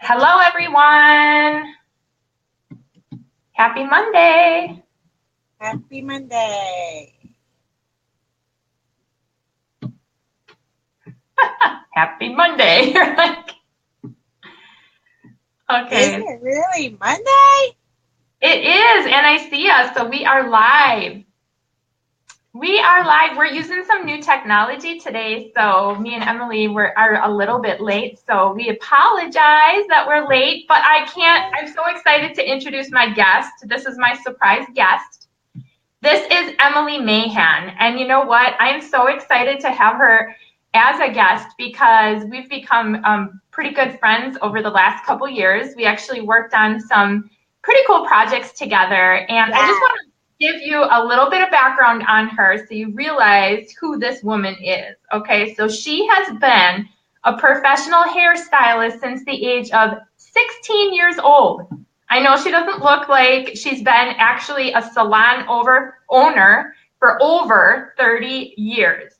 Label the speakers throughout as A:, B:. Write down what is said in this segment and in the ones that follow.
A: Hello, everyone. Happy Monday.
B: Happy Monday.
A: Happy Monday. You're like,
B: Is
A: okay.
B: it really Monday?
A: It is, and I see us, so we are live. We are live. We're using some new technology today, so me and Emily are a little bit late, so we apologize that we're late, but I'm so excited to introduce my guest. This is my surprise guest. This is Emily Mahan, and you know what? I am so excited to have her as a guest because we've become pretty good friends over the last couple years. We actually worked on some pretty cool projects together, and I just want to give you a little bit of background on her so you realize who this woman is. Okay, so she has been a professional hairstylist since the age of 16 years old. I know she doesn't look like she's been actually a salon owner for over 30 years.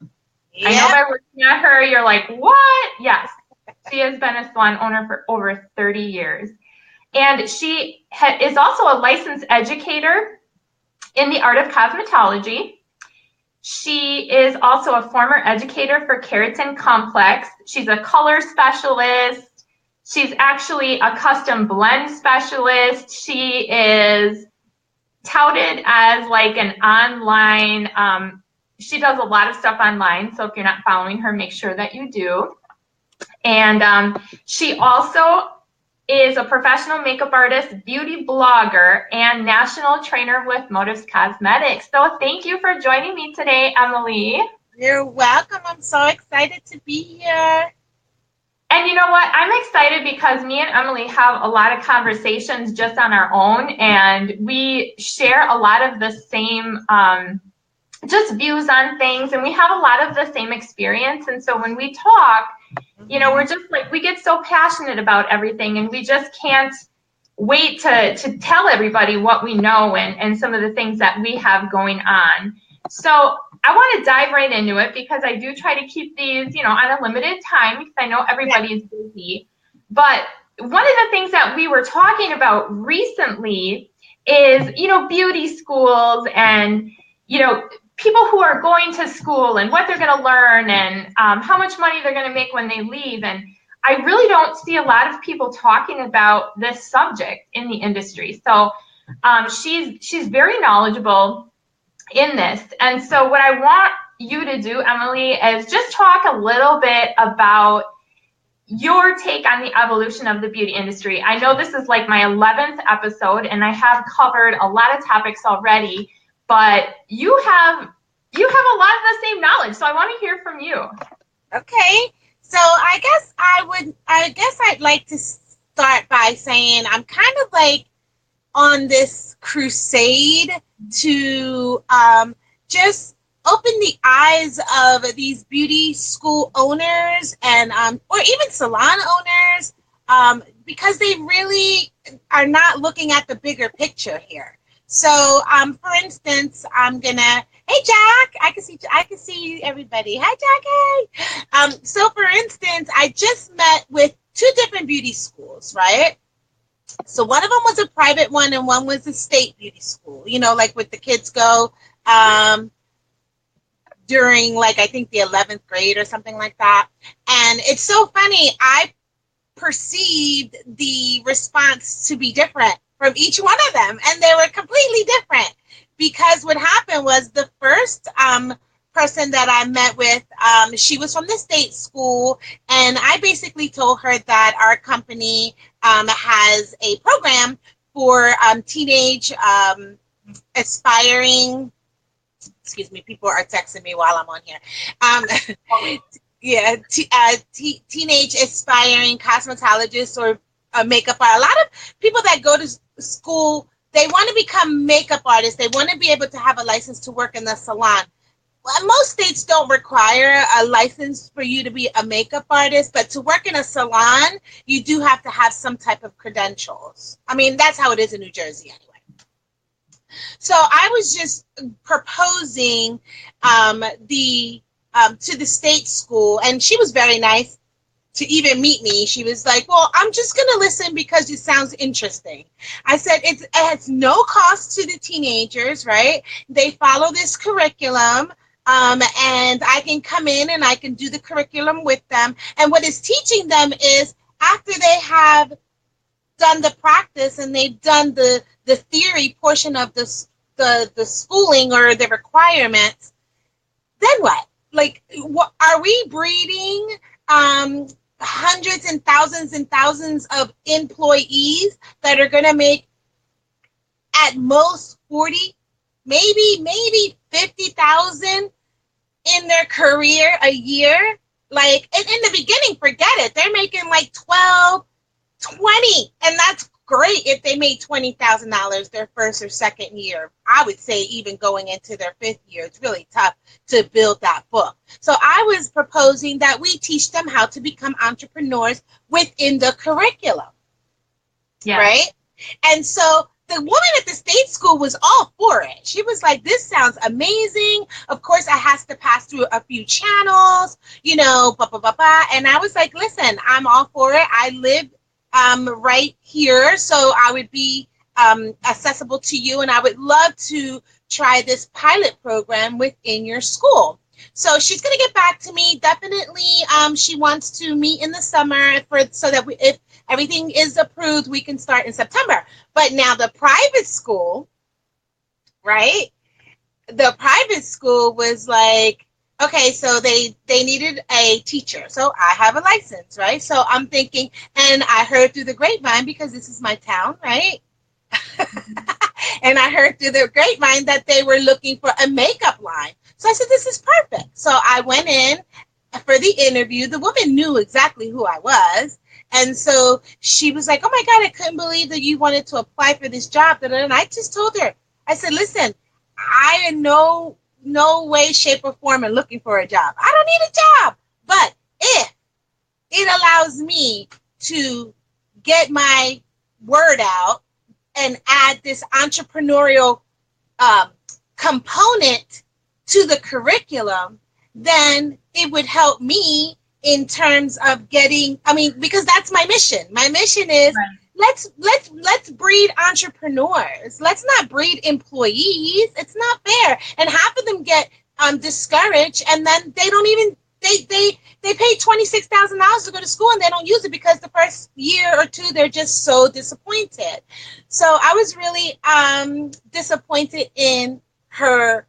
B: Yep.
A: I know by looking at her, you're like, what? Yes, she has been a salon owner for over 30 years. And she is also a licensed educator in the art of cosmetology. She is also a former educator for Keratin Complex. She's a color specialist. She's actually a custom blend specialist. She is touted as like an online, she does a lot of stuff online. So if you're not following her, make sure that you do. And she also is a professional makeup artist, beauty blogger, and national trainer with Motives Cosmetics. So thank you for joining me today, Emily.
B: You're welcome. I'm so excited to be here.
A: And you know what? I'm excited because me and Emily have a lot of conversations just on our own, and we share a lot of the same just views on things, and we have a lot of the same experience. And so when we talk, you know, we're just like, we get so passionate about everything, and we just can't wait to tell everybody what we know and some of the things that we have going on. So I want to dive right into it because I do try to keep these, you know, on a limited time because I know everybody is busy. But one of the things that we were talking about recently is, you know, beauty schools and, you know, people who are going to school and what they're going to learn and how much money they're going to make when they leave. And I really don't see a lot of people talking about this subject in the industry. So she's very knowledgeable in this. And so what I want you to do, Emily, is just talk a little bit about your take on the evolution of the beauty industry. I know this is like my 11th episode and I have covered a lot of topics already, but you have a lot of the same knowledge. So I want to hear from you.
B: Okay. So I guess I'd like to start by saying I'm kind of like on this crusade to just open the eyes of these beauty school owners and or even salon owners because they really are not looking at the bigger picture here. So for instance, hey Jack, I can see everybody. Hi Jackie. So for instance, I just met with two different beauty schools, right? So one of them was a private one and one was a state beauty school, you know, like with the kids go during like, I think the 11th grade or something like that. And it's so funny. I perceived the response to be different from each one of them. And they were completely different because what happened was the first person that I met with, she was from the state school, and I basically told her that our company has a program for teenage aspiring, excuse me, people are texting me while I'm on here. Yeah, teenage aspiring cosmetologists or makeup artists. A lot of people that go to school, they want to become makeup artists. They want to be able to have a license to work in the salon. Well, most states don't require a license for you to be a makeup artist, but to work in a salon, you do have to have some type of credentials. I mean, that's how it is in New Jersey anyway. So I was just proposing the to the state school, and she was very nice. to even meet me. She was like, well, I'm just going to listen because it sounds interesting. I said, it has no cost to the teenagers, right? They follow this curriculum. And I can come in and I can do the curriculum with them. And what it's teaching them is after they have done the practice and they've done the theory portion of the schooling or the requirements, then what? Like, what, are we breeding hundreds and thousands of employees that are going to make at most 40, maybe 50,000 in their career a year? Like, in the beginning, forget it. They're making like 12, 20, and that's great if they made $20,000 their first or second year. I would say even going into their fifth year, it's really tough to build that book. So I was proposing that we teach them how to become entrepreneurs within the curriculum, right? And so the woman at the state school was all for it. She was like, this sounds amazing. Of course, I has to pass through a few channels, you know, blah, blah, blah, blah. And I was like, listen, I'm all for it. I live right here, so I would be accessible to you, and I would love to try this pilot program within your school. So she's going to get back to me. Definitely, she wants to meet in the summer so that if everything is approved, we can start in September. But now the private school, right? The private school was like, okay, so they needed a teacher. So I have a license, right? So I'm thinking, and I heard through the grapevine, because this is my town, right? And I heard through the grapevine that they were looking for a makeup line. So I said, this is perfect. So I went in for the interview. The woman knew exactly who I was. And so she was like, oh my God, I couldn't believe that you wanted to apply for this job. And I just told her, I said, listen, I know no way, shape, or form in looking for a job. I don't need a job. But if it allows me to get my word out and add this entrepreneurial component to the curriculum, then it would help me in terms of getting, I mean, because that's my mission. My mission is let's breed entrepreneurs. Let's not breed employees. It's not fair. And half of them get discouraged, and then they don't even they pay $26,000 to go to school and they don't use it because the first year or two they're just so disappointed. So I was really disappointed in her.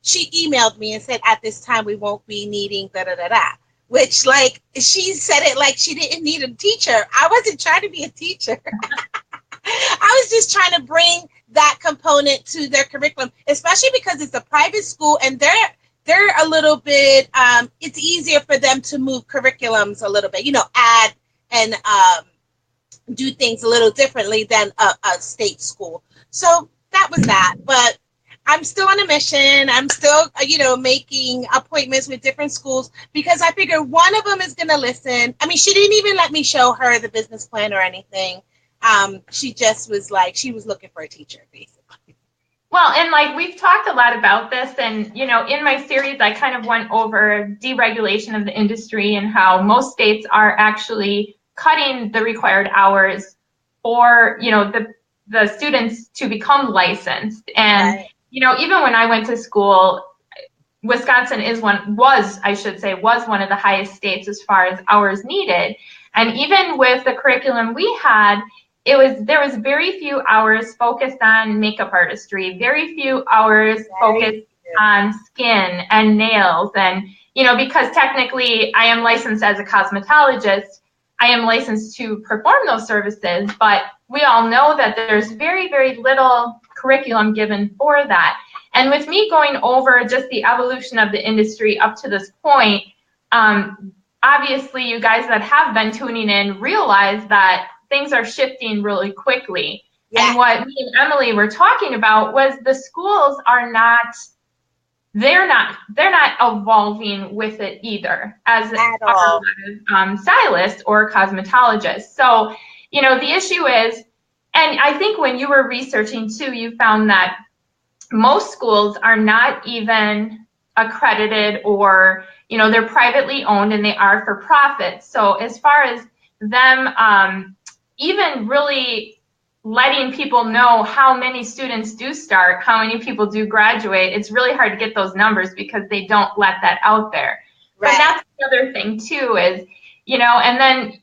B: She emailed me and said, at this time we won't be needing da da da da. Which, like, she said it like she didn't need a teacher. I wasn't trying to be a teacher. I was just trying to bring that component to their curriculum, especially because it's a private school and they're a little bit, it's easier for them to move curriculums a little bit, you know, add and do things a little differently than a state school. So that was that. But I'm still on a mission. I'm still, you know, making appointments with different schools because I figure one of them is going to listen. I mean, she didn't even let me show her the business plan or anything. She just was like, she was looking for a teacher, basically.
A: Well, and like we've talked a lot about this, and, you know, in my series, I kind of went over deregulation of the industry and how most states are actually cutting the required hours for, you know, the students to become licensed. And you know, even when I went to school, Wisconsin was one of the highest states as far as hours needed. And even with the curriculum we had, there was very few hours focused on makeup artistry, very few hours focused on skin and nails. And, you know, because technically I am licensed as a cosmetologist, I am licensed to perform those services, but we all know that there's very, very little curriculum given for that. And with me going over just the evolution of the industry up to this point, obviously you guys that have been tuning in realize that things are shifting really quickly. Yeah. And what me and Emily were talking about was the schools are not, they're not evolving with it either as stylists or cosmetologists. So, you know, the issue is, and I think when you were researching too, you found that most schools are not even accredited, or, you know, they're privately owned and they are for profit. So as far as them even really letting people know how many students do start, how many people do graduate, it's really hard to get those numbers because they don't let that out there. Right. But that's the other thing too is, you know, and then,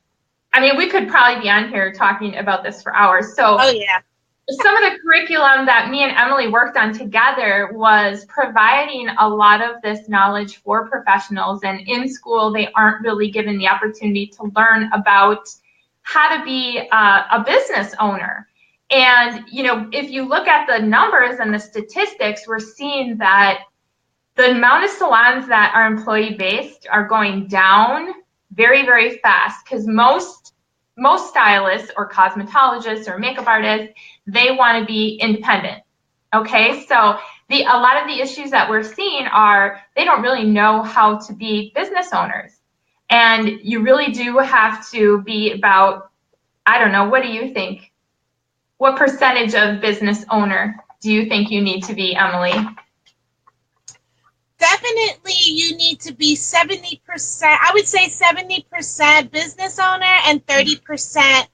A: I mean, we could probably be on here talking about this for hours. So
B: oh, yeah.
A: Some of the curriculum that me and Emily worked on together was providing a lot of this knowledge for professionals, and in school they aren't really given the opportunity to learn about how to be a business owner. And, you know, if you look at the numbers and the statistics, we're seeing that the amount of salons that are employee-based are going down very, very fast, because most stylists or cosmetologists or makeup artists, they want to be independent. Okay, so a lot of the issues that we're seeing are they don't really know how to be business owners. And you really do have to be about, I don't know, what do you think? What percentage of business owner do you think you need to be, Emily?
B: Definitely you need to be 70%, I would say 70% business owner and 30%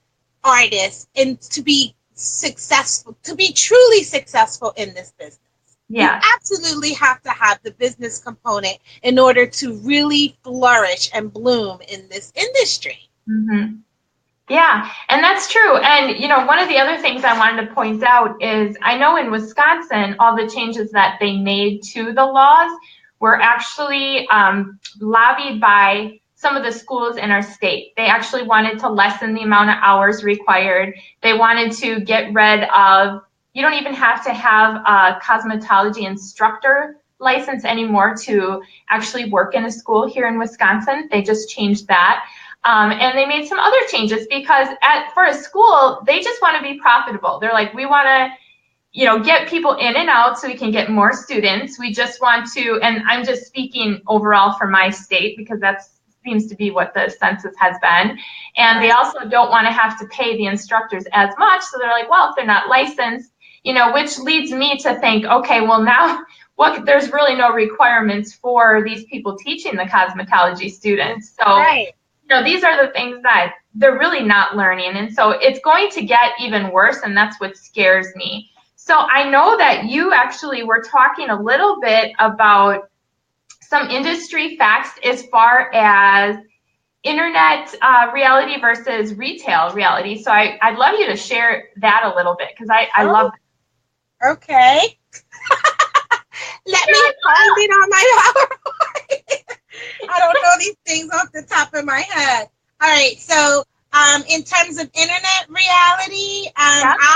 B: artist, and to be successful, to be truly successful in this business. Yeah. You absolutely have to have the business component in order to really flourish and bloom in this industry.
A: Mm-hmm. Yeah, and that's true. And, you know, one of the other things I wanted to point out is I know in Wisconsin, all the changes that they made to the laws were actually lobbied by some of the schools in our state. They actually wanted to lessen the amount of hours required. They wanted to get rid of, you don't even have to have a cosmetology instructor license anymore to actually work in a school here in Wisconsin. They just changed that. And they made some other changes because for a school, they just want to be profitable. They're like, we want to, you know, get people in and out so we can get more students. We just want to, and I'm just speaking overall for my state because that seems to be what the census has been. And they also don't want to have to pay the instructors as much. So they're like, well, if they're not licensed, you know, which leads me to think, okay, well now, there's really no requirements for these people teaching the cosmetology students. So. Right. You know, these are the things that they're really not learning. And so it's going to get even worse, and that's what scares me. So I know that you actually were talking a little bit about some industry facts as far as internet reality versus retail reality. So I'd love you to share that a little bit because I love it.
B: Okay. Let me find it on my PowerPoint. I don't know these things off the top of my head. All right, so in terms of internet reality,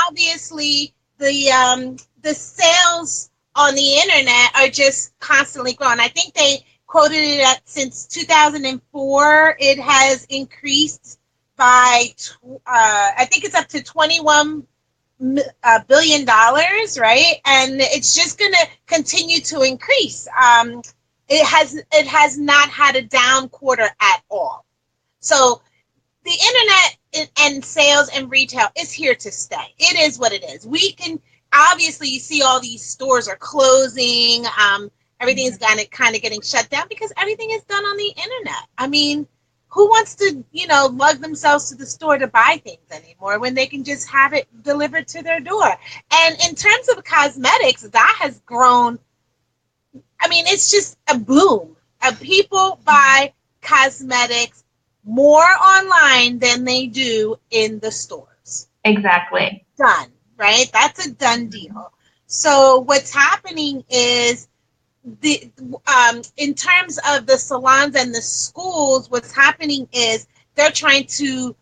B: obviously the sales on the internet are just constantly growing. I think they quoted it at since 2004, it has increased by I think it's up to $21 billion, right? And it's just going to continue to increase. It has not had a down quarter at all. So the internet and sales and retail is here to stay. It is what it is. We can obviously, you see all these stores are closing. Everything is kind of getting shut down because everything is done on the internet. I mean, who wants to, you know, lug themselves to the store to buy things anymore when they can just have it delivered to their door? And in terms of cosmetics, that has grown. I mean, it's just a boom. People buy cosmetics more online than they do in the stores.
A: Exactly.
B: Done, right? That's a done deal. So what's happening is in terms of the salons and the schools, what's happening is they're trying to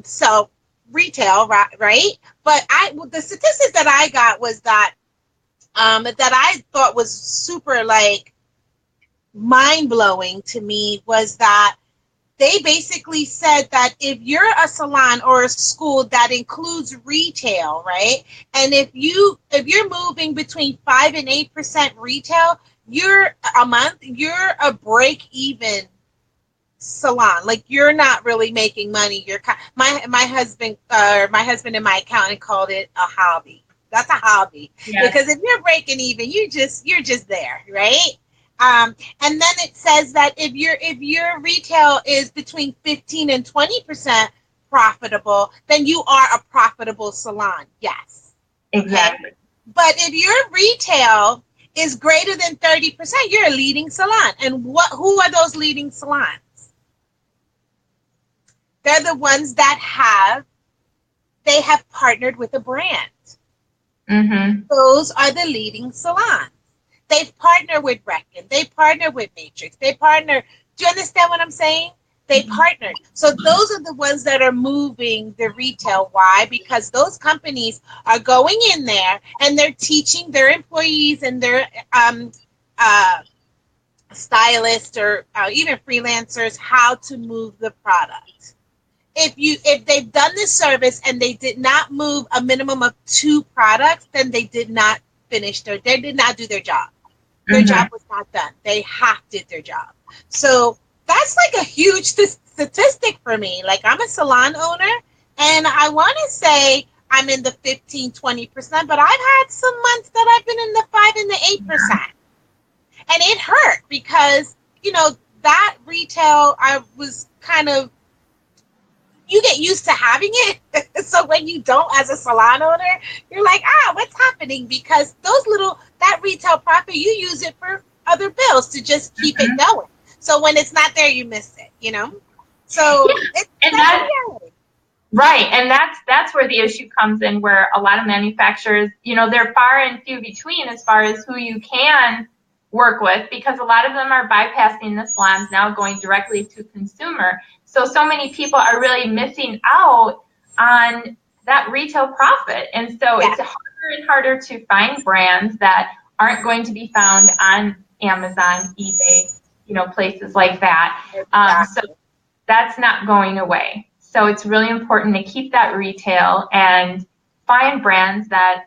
B: sell retail, right? But the statistics that I got was that I thought was super like mind-blowing to me was that they basically said that if you're a salon or a school that includes retail, right? And if you're moving between 5 and 8% retail, you're a break-even salon. Like you're not really making money. My husband and my accountant called it a hobby. That's a hobby. Yes. Because if you're breaking even, you're just there, right? And then it says that if your retail is between 15 and 20% profitable, then you are a profitable salon. Yes.
A: Exactly.
B: Okay? But if your retail is greater than 30%, you're a leading salon. And who are those leading salons? They're the ones that they have partnered with a brand.
A: Mm-hmm.
B: Those are the leading salons. They've partnered with Reckitt. They partner with Matrix. They partner. Do you understand what I'm saying? They partnered. So those are the ones that are moving the retail. Why? Because those companies are going in there and they're teaching their employees and their stylists or even freelancers how to move the product. If they've done this service and they did not move a minimum of 2 products, then they did not they did not do their job. Their job was not done. They half did their job. So that's like a huge statistic for me. Like, I'm a salon owner and I want to say I'm in the 15-20%, but I've had some months that I've been in the 5 and the 8%. And it hurt because, that retail, I was kind of, you get used to having it. So when you don't as a salon owner, you're like, what's happening? Because that retail profit, you use it for other bills to just keep it going. So when it's not there, you miss it, So it's
A: right. And that's where the issue comes in, where a lot of manufacturers, they're far and few between as far as who you can work with, because a lot of them are bypassing the salons now, going directly to consumer. So many people are really missing out on that retail profit. And so it's harder and harder to find brands that aren't going to be found on Amazon, eBay, places like that. So that's not going away. So it's really important to keep that retail and find brands that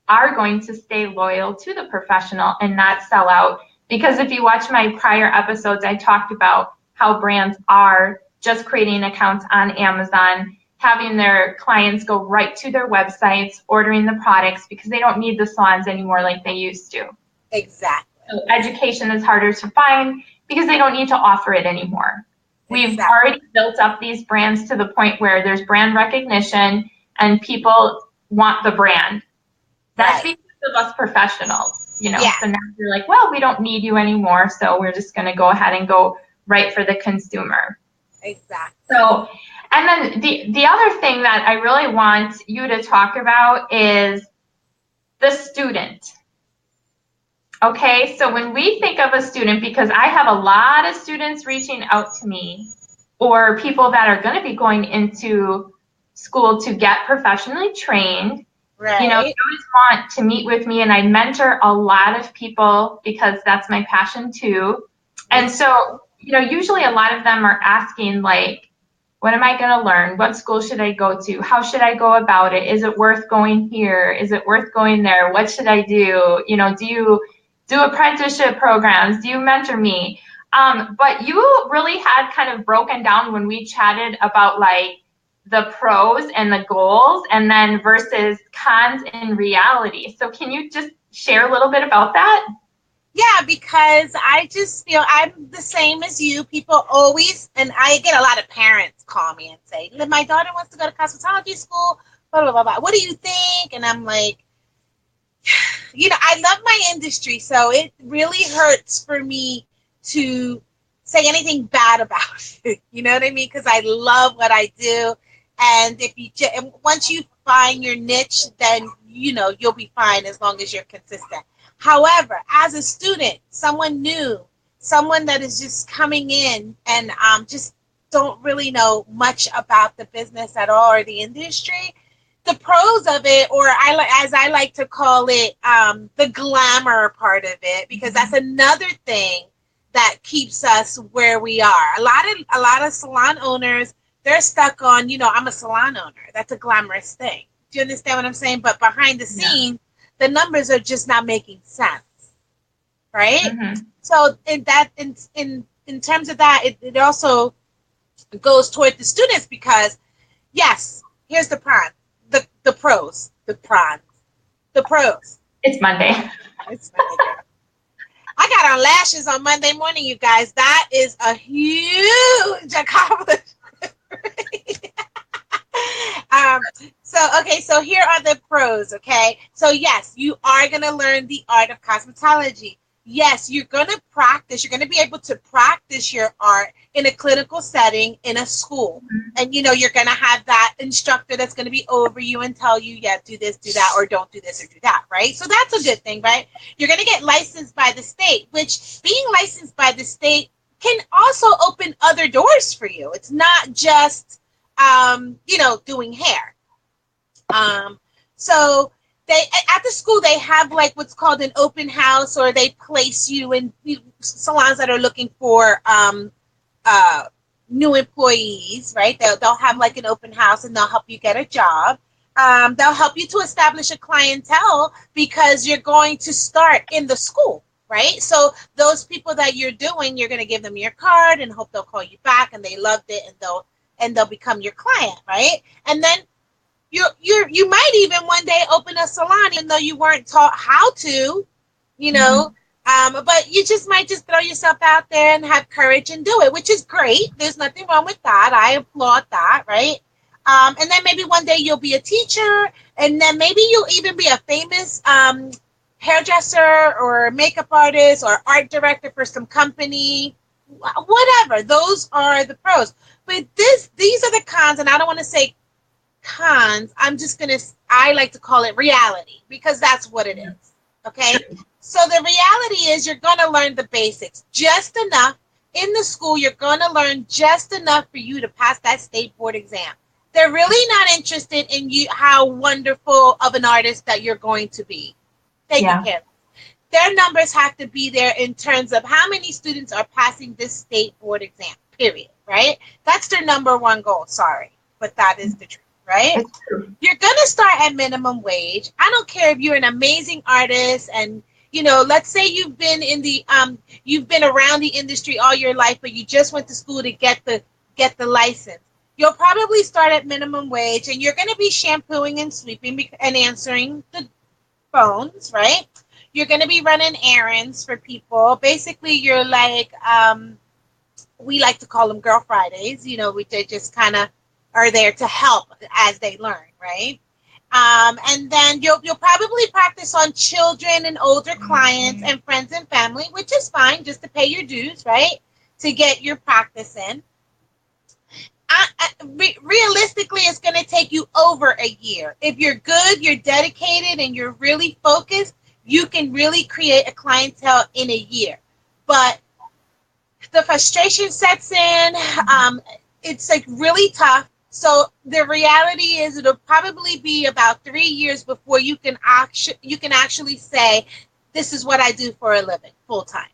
A: are going to stay loyal to the professional and not sell out. Because if you watch my prior episodes, I talked about how brands are just creating accounts on Amazon, having their clients go right to their websites, ordering the products because they don't need the salons anymore like they used to.
B: Exactly.
A: So education is harder to find because they don't need to offer it anymore. We've already built up these brands to the point where there's brand recognition and people want the brand. That's because of us professionals, So now you're like, well, we don't need you anymore, so we're just going to go ahead and go right for the consumer.
B: Exactly.
A: So, and then the other thing that I really want you to talk about is the student. Okay, so when we think of a student, because I have a lot of students reaching out to me, or people that are going to be going into school to get professionally trained.
B: Right.
A: They always want to meet with me, and I mentor a lot of people because that's my passion too. And so, usually a lot of them are asking, like, what am I going to learn? What school should I go to? How should I go about it? Is it worth going here? Is it worth going there? What should I do? Do you do apprenticeship programs? Do you mentor me? But you really had kind of broken down when we chatted about, like, the pros and the goals, and then versus cons in reality. So can you just share a little bit about that?
B: Yeah, because I just feel I'm the same as you. People always, and I get a lot of parents call me and say, my daughter wants to go to cosmetology school, blah, blah, blah, blah. What do you think? And I'm like, I love my industry, so it really hurts for me to say anything bad about it. You know what I mean? Because I love what I do. And once you find your niche, then, you'll be fine as long as you're consistent. However, as a student, someone new, someone that is just coming in and just don't really know much about the business at all or the industry, the pros of it, or as I like to call it, the glamour part of it, because that's another thing that keeps us where we are. A lot of salon owners, they're stuck on, I'm a salon owner. That's a glamorous thing. Do you understand what I'm saying? But behind the scenes, the numbers are just not making sense, right? Mm-hmm. So in terms of that, it also goes toward the students because, yes, here's the pros. The pros.
A: It's Monday.
B: It's Monday. I got on lashes on Monday morning, you guys. That is a huge accomplishment. um, so here are the pros, okay? So yes, you are going to learn the art of cosmetology. Yes, you're going to practice. You're going to be able to practice your art in a clinical setting in a school. And, you're going to have that instructor that's going to be over you and tell you, yeah, do this, do that, or don't do this or do that, right? So that's a good thing, right? You're going to get licensed by the state, which being licensed by the state can also open other doors for you. It's not just, doing hair. So they at the school they have like what's called an open house, or they place you in salons that are looking for new employees, right? They'll have like an open house and they'll help you get a job. They'll help you to establish a clientele because you're going to start in the school, right? So those people that you're going to give them your card and hope they'll call you back and they loved it and they'll become your client, right? And then you might even one day open a salon even though you weren't taught how to, but you might just throw yourself out there and have courage and do it, which is great. There's nothing wrong with that. I applaud that, right? And then maybe one day you'll be a teacher, and then maybe you'll even be a famous hairdresser or makeup artist or art director for some company, whatever. Those are the pros. But these are the cons, and I don't want to say cons. I like to call it reality because that's what it is. Okay. So the reality is you're going to learn the basics just enough in the school. You're going to learn just enough for you to pass that state board exam. They're really not interested in you, how wonderful of an artist that you're going to be. Take care. Their numbers have to be there in terms of how many students are passing this state board exam, period. Right? That's their number one goal. Sorry, but that is the truth. Right? You're going to start at minimum wage. I don't care if you're an amazing artist and, let's say you've been you've been around the industry all your life, but you just went to school to get the license. You'll probably start at minimum wage and you're going to be shampooing and sweeping and answering the phones, right? You're going to be running errands for people. Basically, you're like, we like to call them Girl Fridays, they just kind of are there to help as they learn, right? And then you'll probably practice on children and older clients and friends and family, which is fine, just to pay your dues, right? To get your practice in. Realistically, it's going to take you over a year. If you're good, you're dedicated, and you're really focused, you can really create a clientele in a year. But the frustration sets in. It's like really tough. So the reality is it'll probably be about 3 years before you can actually say, this is what I do for a living, full time.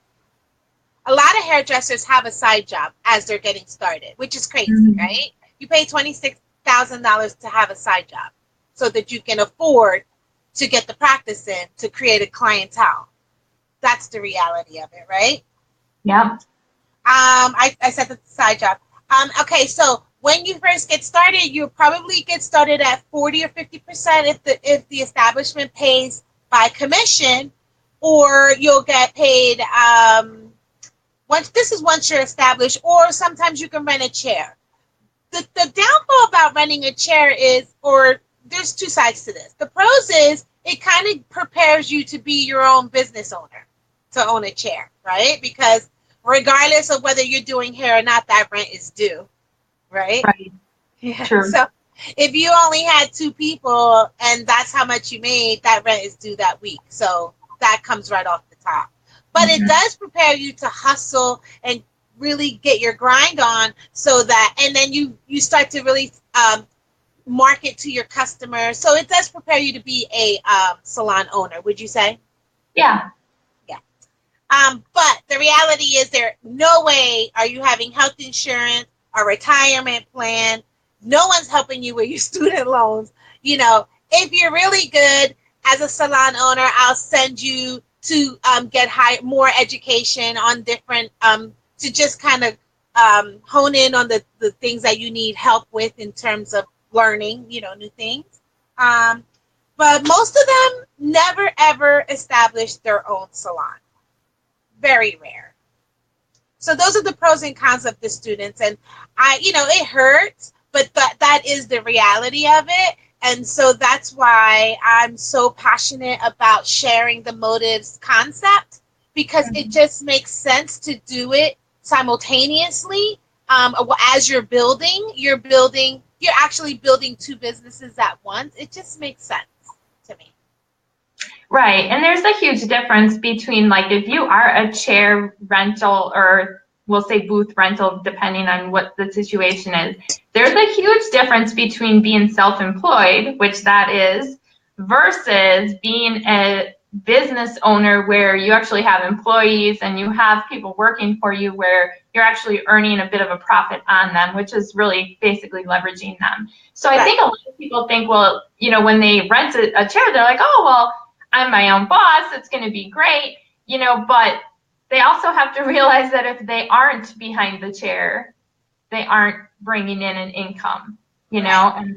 B: A lot of hairdressers have a side job as they're getting started, which is crazy, right? You pay $26,000 to have a side job so that you can afford to get the practice in to create a clientele. That's the reality of it, right?
A: Yeah.
B: I said the side job. Okay, so when you first get started, you'll probably get started at 40 or 50% if the establishment pays by commission, or you'll get paid once you're established, or sometimes you can rent a chair. The downfall about renting a chair is, or there's two sides to this. The pros is it kind of prepares you to be your own business owner, to own a chair, right? Because regardless of whether you're doing hair or not, that rent is due. Right? Yeah. True. So if you only had 2 people and that's how much you made, that rent is due that week. So that comes right off the top. But it does prepare you to hustle and really get your grind on, so that, and then you start to really market to your customers. So it does prepare you to be a salon owner, would you say?
A: Yeah.
B: Yeah. But the reality is there no way are you having health insurance, a retirement plan. No one's helping you with your student loans. If you're really good as a salon owner, I'll send you to get more education on different, to just kind of hone in on the things that you need help with in terms of learning, new things. But most of them never, ever established their own salon. very rare. So those are the pros and cons of the students. And it hurts, but that is the reality of it. And so that's why I'm so passionate about sharing the motives concept, because it just makes sense to do it simultaneously. As you're actually building two businesses at once. It just makes sense to me.
A: Right. And there's a huge difference between, like, if you are a chair rental, or we'll say booth rental, depending on what the situation is, there's a huge difference between being self-employed, which that is, versus being a business owner where you actually have employees and you have people working for you, where you're actually earning a bit of a profit on them, which is really basically leveraging them. So I think a lot of people think, well, when they rent a chair, they're like, oh, well, I'm my own boss, it's going to be great, but they also have to realize that if they aren't behind the chair, they aren't bringing in an income, and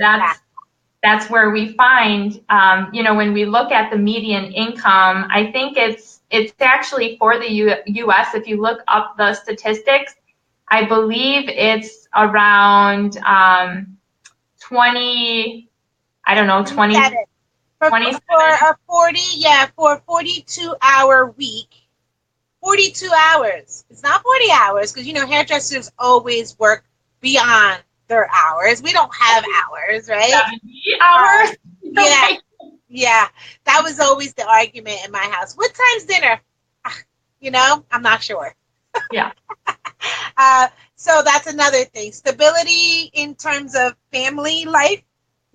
A: that's where we find, when we look at the median income, I think it's actually for the U.S., if you look up the statistics, I believe it's around 20, I don't know, 20.
B: For a 42-hour week, 42 hours. It's not 40 hours, because hairdressers always work beyond their hours. We don't have hours, right?
A: 70 hours.
B: Yeah. That was always the argument in my house. What time's dinner? I'm not sure.
A: Yeah.
B: So that's another thing. Stability in terms of family life.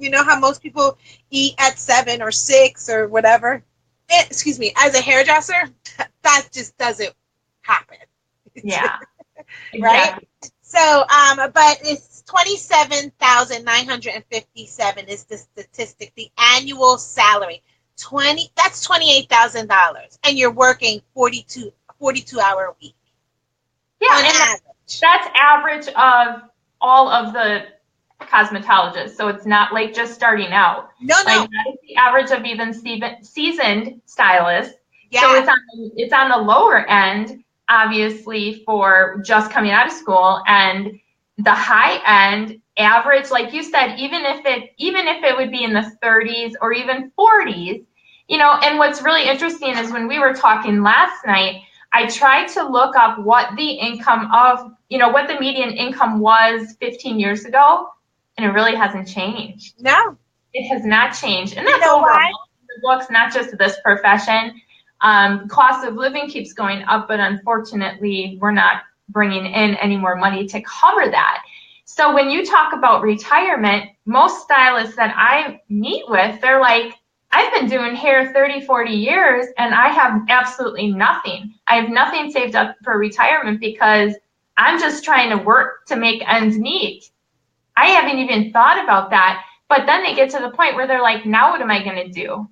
B: How most people eat at 7 or 6 or whatever. Excuse me, as a hairdresser, that just doesn't happen.
A: Yeah.
B: Right? So, but it's 27,957 is the statistic, the annual salary. That's $28,000, and you're working 42-hour week.
A: Yeah, and that's average of all of the cosmetologists, so it's not like just starting out.
B: No.
A: That is the average of even seasoned stylists.
B: Yeah.
A: So it's on the lower end, obviously, for just coming out of school, and the high end average, like you said, even if it would be in the 30s or even 40s, and what's really interesting is when we were talking last night, I tried to look up what the income of, what the median income was 15 years ago, and it really hasn't changed.
B: No.
A: It has not changed. And that's overall in the books, not just this profession. Cost of living keeps going up, but unfortunately, we're not bringing in any more money to cover that. So when you talk about retirement, most stylists that I meet with, they're like, I've been doing hair 30, 40 years, and I have absolutely nothing. I have nothing saved up for retirement because I'm just trying to work to make ends meet. I haven't even thought about that. But then they get to the point where they're like, now what am I going to do?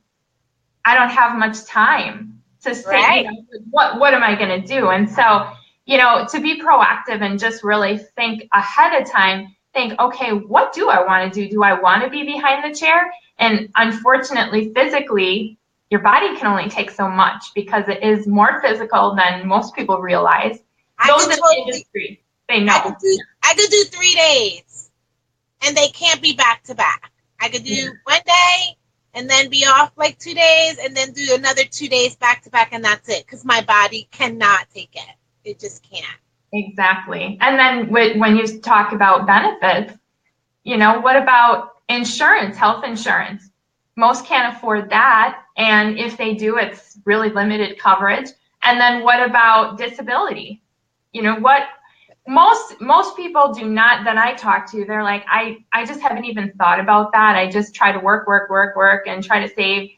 A: I don't have much time to say, what am I going to do? And so, to be proactive and just really think ahead of time, think, okay, what do I want to do? Do I want to be behind the chair? And unfortunately, physically, your body can only take so much because it is more physical than most people realize. Those in the industry, they know.
B: I could do 3 days, and they can't be back to back. I could do one day and then be off like 2 days and then do another 2 days back to back, and that's it, because my body cannot take it. It just can't.
A: Exactly. And then when you talk about benefits, what about insurance, health insurance? Most can't afford that. And if they do, it's really limited coverage. And then what about disability? Most people do not, that I talk to, they're like, I just haven't even thought about that. I just try to work and try to save,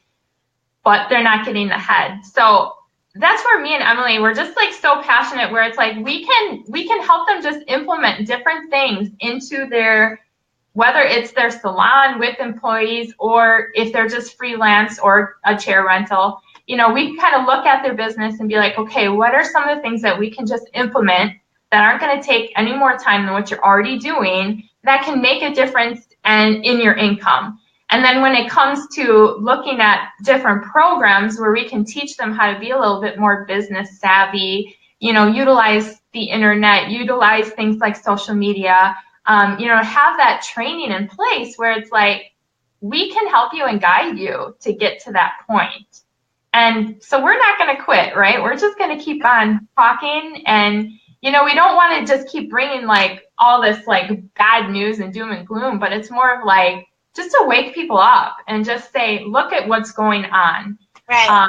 A: but they're not getting ahead. So that's where me and Emily, we're just like so passionate, where it's like we can help them just implement different things into their, whether it's their salon with employees or if they're just freelance or a chair rental. We kind of look at their business and be like, okay, what are some of the things that we can just implement that aren't going to take any more time than what you're already doing, that can make a difference in your income? And then when it comes to looking at different programs where we can teach them how to be a little bit more business savvy, utilize the internet, utilize things like social media, have that training in place where it's like, we can help you and guide you to get to that point. And so we're not going to quit, right? We're just going to keep on talking. And, we don't want to just keep bringing like all this like bad news and doom and gloom, but it's more of like, just to wake people up and just say, look at what's going on.
B: Right.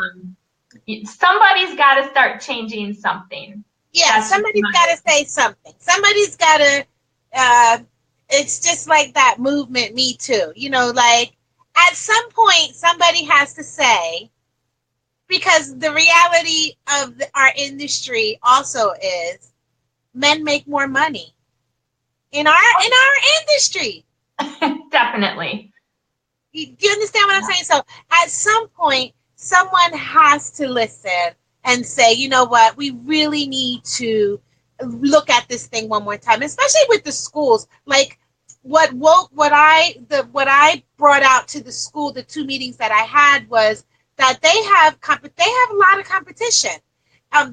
A: Somebody's got to start changing something.
B: Yeah, somebody's got to say something. Somebody's got to, it's just like that movement, Me Too. Like at some point, somebody has to say, because the reality of our industry also is men make more money in our industry.
A: Definitely.
B: Do you understand what I'm saying? So at some point, someone has to listen and say, you know what, we really need to look at this thing one more time, especially with the schools. Like what I brought out to the school, the 2 meetings that I had, was that they have a lot of competition.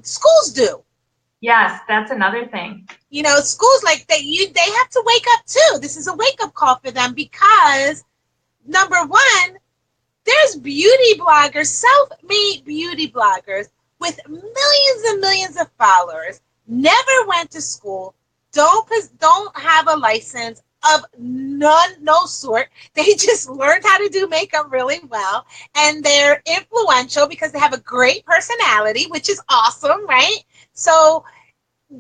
B: Schools do.
A: Yes, that's another thing.
B: Schools, like they have to wake up too. This is a wake up call for them, because number one, there's beauty bloggers, self-made beauty bloggers with millions and millions of followers, never went to school, don't have a license of no sort. They just learned how to do makeup really well, and they're influential because they have a great personality, which is awesome, right? So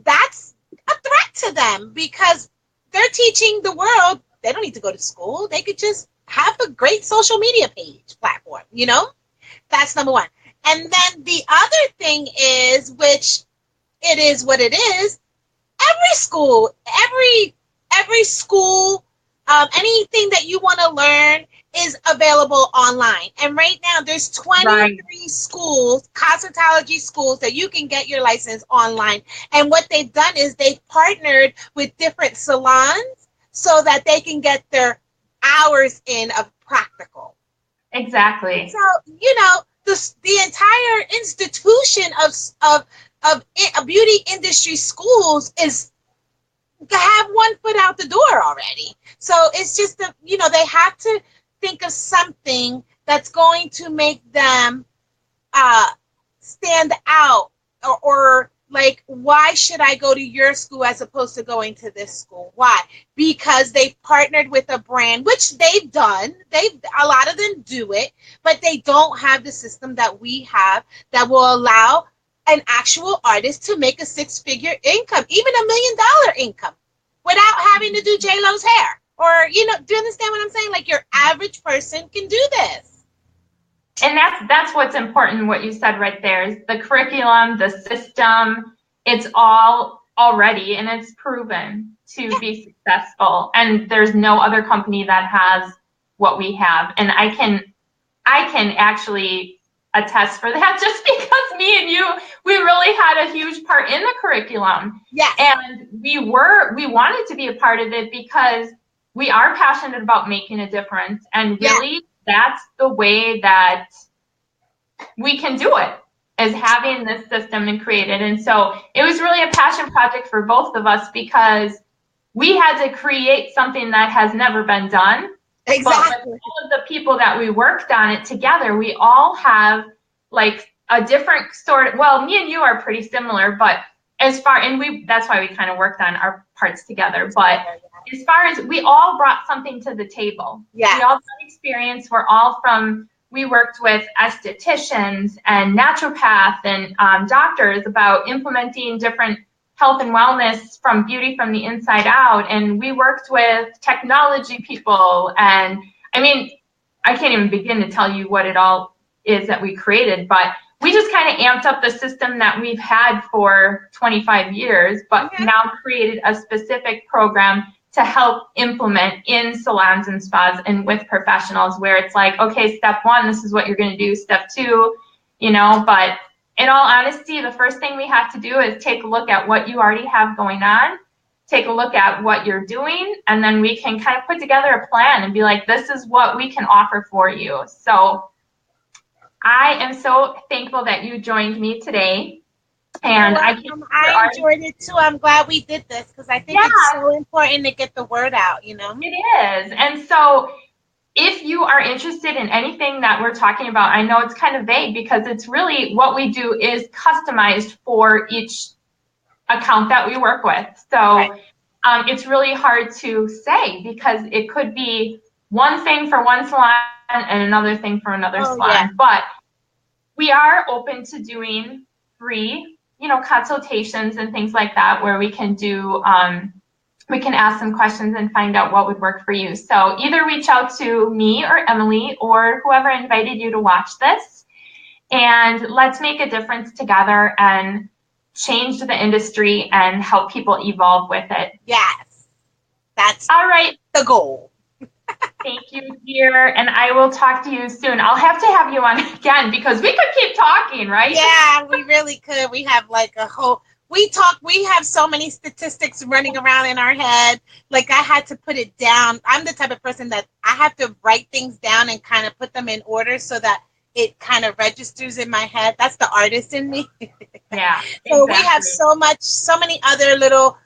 B: that's a threat to them, because they're teaching the world they don't need to go to school. They could just have a great social media platform. That's number one. And then the other thing is, which it is what it is, every school, anything that you want to learn is available online. And right now there's 23 schools, cosmetology schools, that you can get your license online. And what they've done is they've partnered with different salons so that they can get their hours in of practical.
A: Exactly.
B: So, the entire institution of beauty industry schools is to have one foot out the door already. So it's just they have to think of something that's going to make them stand out, or like, why should I go to your school as opposed to going to this school? Why? Because they've partnered with a brand, which they've done. A lot of them do it, but they don't have the system that we have that will allow an actual artist to make a 6-figure income, even $1 million income, without having to do J-Lo's hair. Or, do you understand what I'm saying? Like, your average person can do this.
A: And that's what's important, what you said right there, is the curriculum, the system, it's all already, and it's proven to be successful. And there's no other company that has what we have. And I can actually attest for that, just because me and you, we really had a huge part in the curriculum.
B: Yes.
A: And we wanted to be a part of it because we are passionate about making a difference. And really, that's the way that we can do it, is having this system and create it. And so it was really a passion project for both of us, because we had to create something that has never been done.
B: Exactly.
A: But with all of the people that we worked on it together, we all have like a different sort of, well, me and you are pretty similar, but that's why we kind of worked on our parts together. But as far as, we all brought something to the table.
B: Yeah.
A: We all got experience. We worked with estheticians and naturopath and doctors about implementing different health and wellness from beauty from the inside out. And we worked with technology people. And I mean, I can't even begin to tell you what it all is that we created, but we just kind of amped up the system that we've had for 25 years, but now created a specific program to help implement in salons and spas and with professionals, where it's like, okay, step 1, this is what you're going to do. Step 2, but in all honesty, the first thing we have to do is take a look at what you already have going on take a look at what you're doing, and then we can kind of put together a plan and be like, this is what we can offer for you. So I am so thankful that you joined me today. And
B: I enjoyed it too. I'm glad we did this because I think it's so important to get the word out, you know?
A: It is. And so if you are interested in anything that we're talking about, I know it's kind of vague because it's really what we do is customized for each account that we work with. So it's really hard to say because it could be one thing for one salon and another thing for another salon. Yeah. But we are open to doing free, consultations and things like that where we can do, we can ask some questions and find out what would work for you. So either reach out to me or Emily or whoever invited you to watch this, and let's make a difference together and change the industry and help people evolve with it.
B: Yes, that's
A: all right.
B: The goal.
A: Thank you, dear, and I will talk to you soon. I'll have to have you on again because we could keep talking, right?
B: Yeah, we really could. We have like a whole, we have so many statistics running around in our head. Like I had to put it down. I'm the type of person that I have to write things down and kind of put them in order so that it kind of registers in my head. That's the artist in me.
A: Yeah.
B: So we have so many other little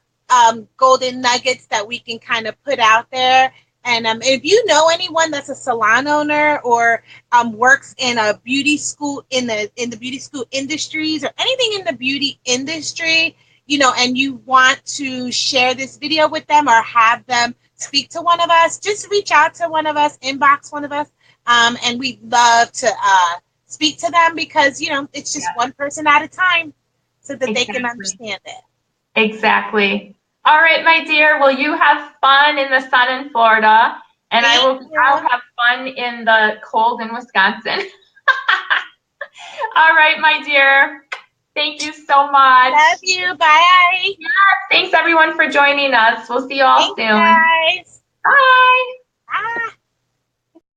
B: golden nuggets that we can kind of put out there. And if you know anyone that's a salon owner or works in a beauty school in the beauty school industries or anything in the beauty industry, and you want to share this video with them or have them speak to one of us, just reach out to one of us, inbox one of us, and we'd love to speak to them because it's just one person at a time, so that they can understand it.
A: Exactly. All right, my dear. Well, you have fun in the sun in Florida, and I'll have fun in the cold in Wisconsin. All right, my dear. Thank you so much.
B: Love you. Bye.
A: Yeah, thanks everyone for joining us. We'll see you all soon.
B: Guys.
A: Bye.